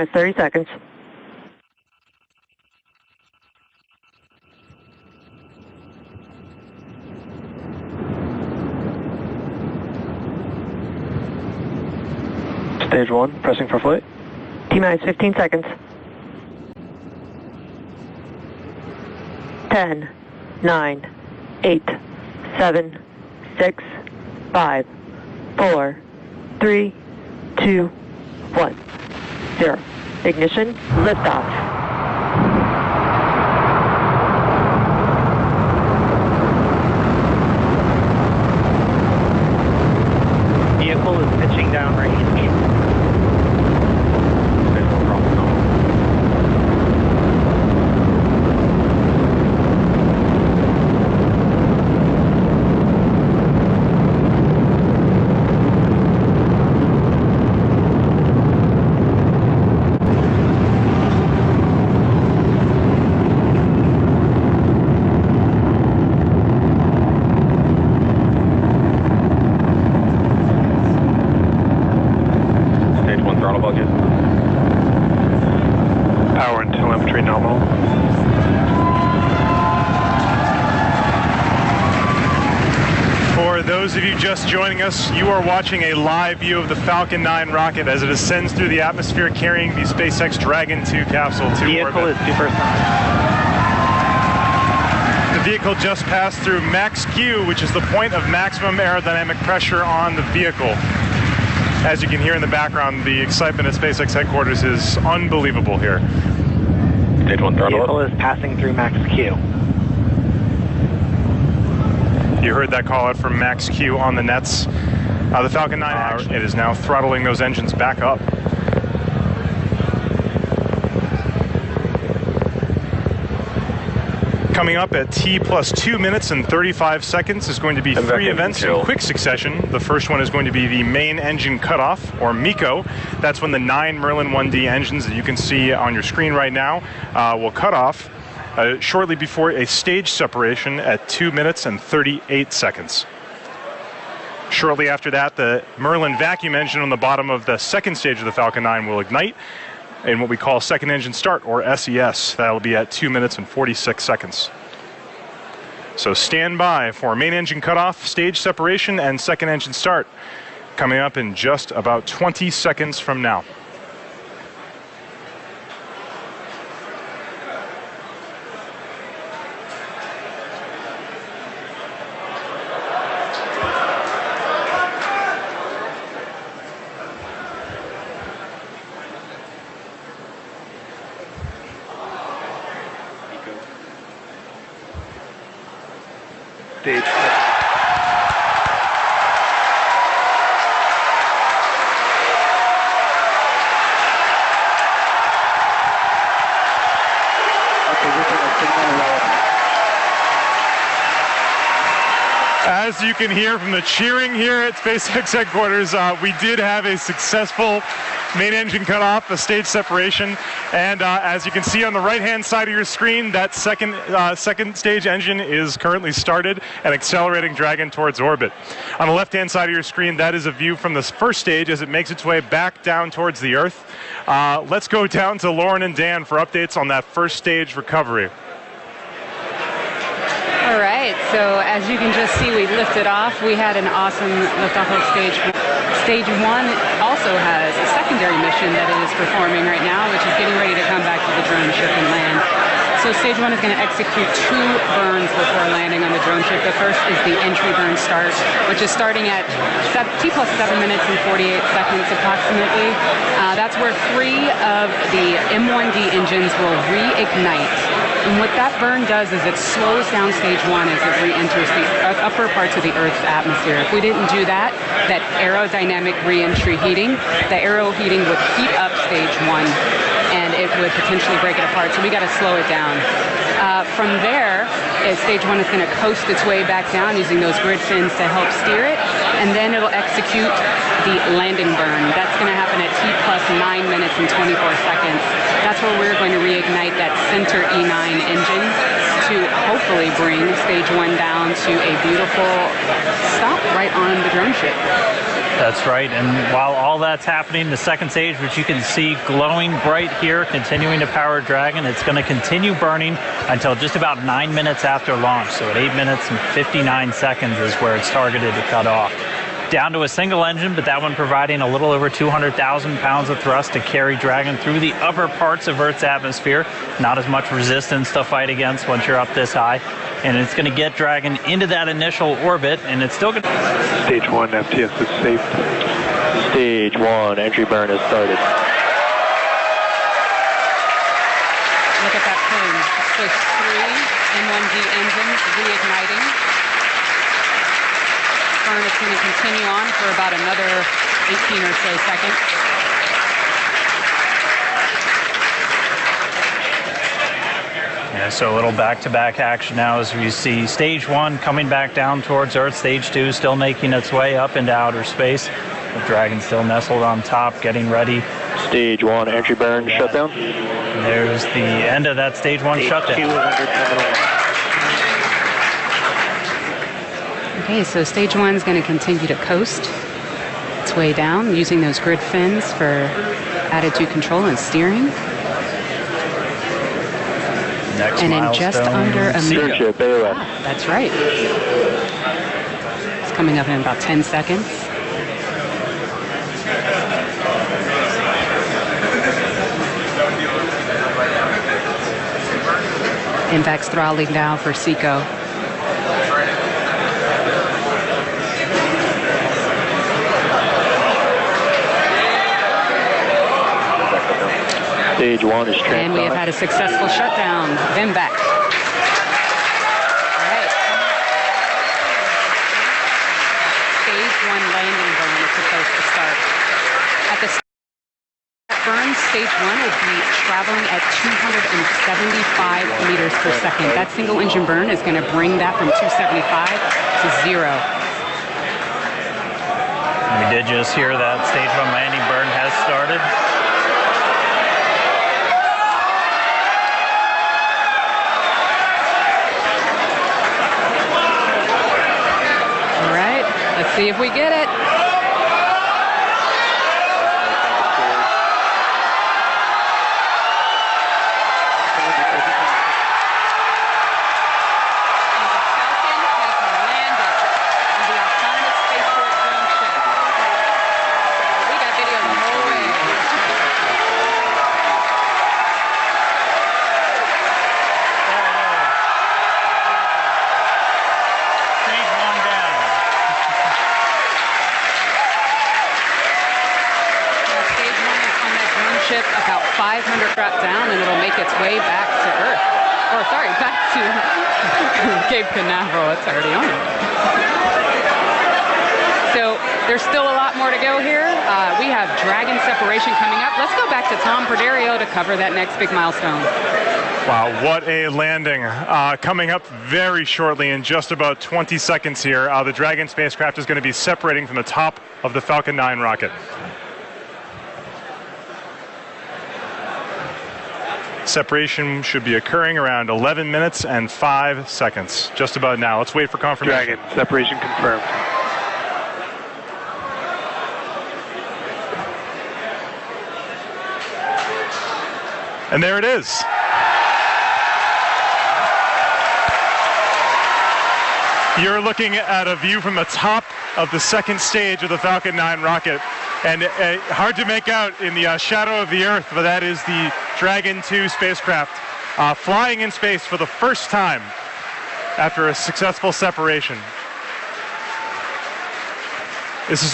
30 seconds. Stage 1, pressing for flight. T-minus 15 seconds. 10, 9, 8, 7, 6, 5, 4, 3, 2, 1, 0. Ignition, liftoff. Vehicle is pitching down range. Power and telemetry nominal. For those of you just joining us, you are watching a live view of the Falcon 9 rocket as it ascends through the atmosphere carrying the SpaceX Dragon 2 capsule to Vehicle orbit. is supersonic. The vehicle just passed through max Q, which is the point of maximum aerodynamic pressure on the vehicle. As you can hear in the background, the excitement at SpaceX headquarters is unbelievable here. Stage 1 throttle. Vehicle is passing through max Q. You heard that call out from max Q on the nets. The Falcon 9, it is now throttling those engines back up. Coming up at T plus 2 minutes and 35 seconds is going to be three events in quick succession. The first one is going to be the main engine cutoff, or MECO. That's when the 9 Merlin 1D engines that you can see on your screen right now will cut off shortly before a stage separation at 2 minutes and 38 seconds. Shortly after that, the Merlin vacuum engine on the bottom of the second stage of the Falcon 9 will ignite in what we call second engine start, or SES. That'll be at 2 minutes and 46 seconds. So stand by for main engine cutoff, stage separation, and second engine start coming up in just about 20 seconds from now. Stage 4. As you can hear from the cheering here at SpaceX headquarters, we did have a successful main engine cutoff, a stage separation, and as you can see on the right-hand side of your screen, that second stage engine is currently started and accelerating Dragon towards orbit. On the left-hand side of your screen, that is a view from the first stage as it makes its way back down towards the Earth. Let's go down to Lauren and Dan for updates on that first stage recovery. All right, so as you can just see, we lifted off. We had an awesome liftoff of stage 1. Stage 1 also has a secondary mission that it is performing right now, which is getting ready to come back to the drone ship and land. So stage 1 is going to execute 2 burns before landing on the drone ship. The first is the entry burn start, which is starting at T plus 7 minutes and 48 seconds approximately. That's where 3 of the M1D engines will reignite. And what that burn does is it slows down stage 1 as it re-enters the upper parts of the Earth's atmosphere. If we didn't do that, that aerodynamic re-entry heating, the aero heating would heat up stage 1 and it would potentially break it apart. So we got to slow it down. From there, stage 1 is going to coast its way back down using those grid fins to help steer it, and then it'll execute the landing burn. That's going to happen at T plus 9 minutes and 24 seconds. That's where we're going to reignite that center E9 engine to hopefully bring stage 1 down to a beautiful stop right on the drone ship. That's right, and while all that's happening, the second stage, which you can see glowing bright here, continuing to power Dragon, it's going to continue burning until just about 9 minutes after launch. So at 8 minutes and 59 seconds is where it's targeted to cut off. Down to a single engine, but that one providing a little over 200,000 pounds of thrust to carry Dragon through the upper parts of Earth's atmosphere. Not as much resistance to fight against once you're up this high. And it's going to get Dragon into that initial orbit, and it's still going to... Stage 1 FTS is safe. Stage 1 entry burn has started. Look at that plume. Push 3 M1D engines reigniting. Burn is going to continue on for about another 18 or so seconds. Yeah, so a little back-to-back action now as we see stage 1 coming back down towards Earth, stage 2 still making its way up into outer space. The Dragon still nestled on top, getting ready. Stage 1 entry burn shutdown. And there's the end of that stage 1 shutdown. Okay, so stage 1 is going to continue to coast its way down using those grid fins for attitude control and steering. Next and in just under a minute. That's right. It's coming up in about 10 seconds. Impact's throttling down for Seco. Stage 1 is transonic. And we have had a successful shutdown. Then back. All right. Stage 1 landing burn is supposed to start. At the burn, stage 1 will be traveling at 275 meters per second. That single engine burn is going to bring that from 275 to 0. We did just hear that stage 1 landing burn has started. Let's see if we get it. About 500 feet down, and it'll make its way back to Earth. Or sorry, back to Cape Canaveral. It's already on it. So there's still a lot more to go here. We have Dragon separation coming up. Let's go back to Tom Perderio to cover that next big milestone. Wow, what a landing. Coming up very shortly in just about 20 seconds here. The Dragon spacecraft is going to be separating from the top of the Falcon 9 rocket. Separation should be occurring around 11 minutes and 5 seconds. Just about now. Let's wait for confirmation. Dragon, separation confirmed. And there it is. You're looking at a view from the top of the second stage of the Falcon 9 rocket. And hard to make out in the shadow of the Earth, but that is the Dragon 2 spacecraft flying in space for the first time after a successful separation. This is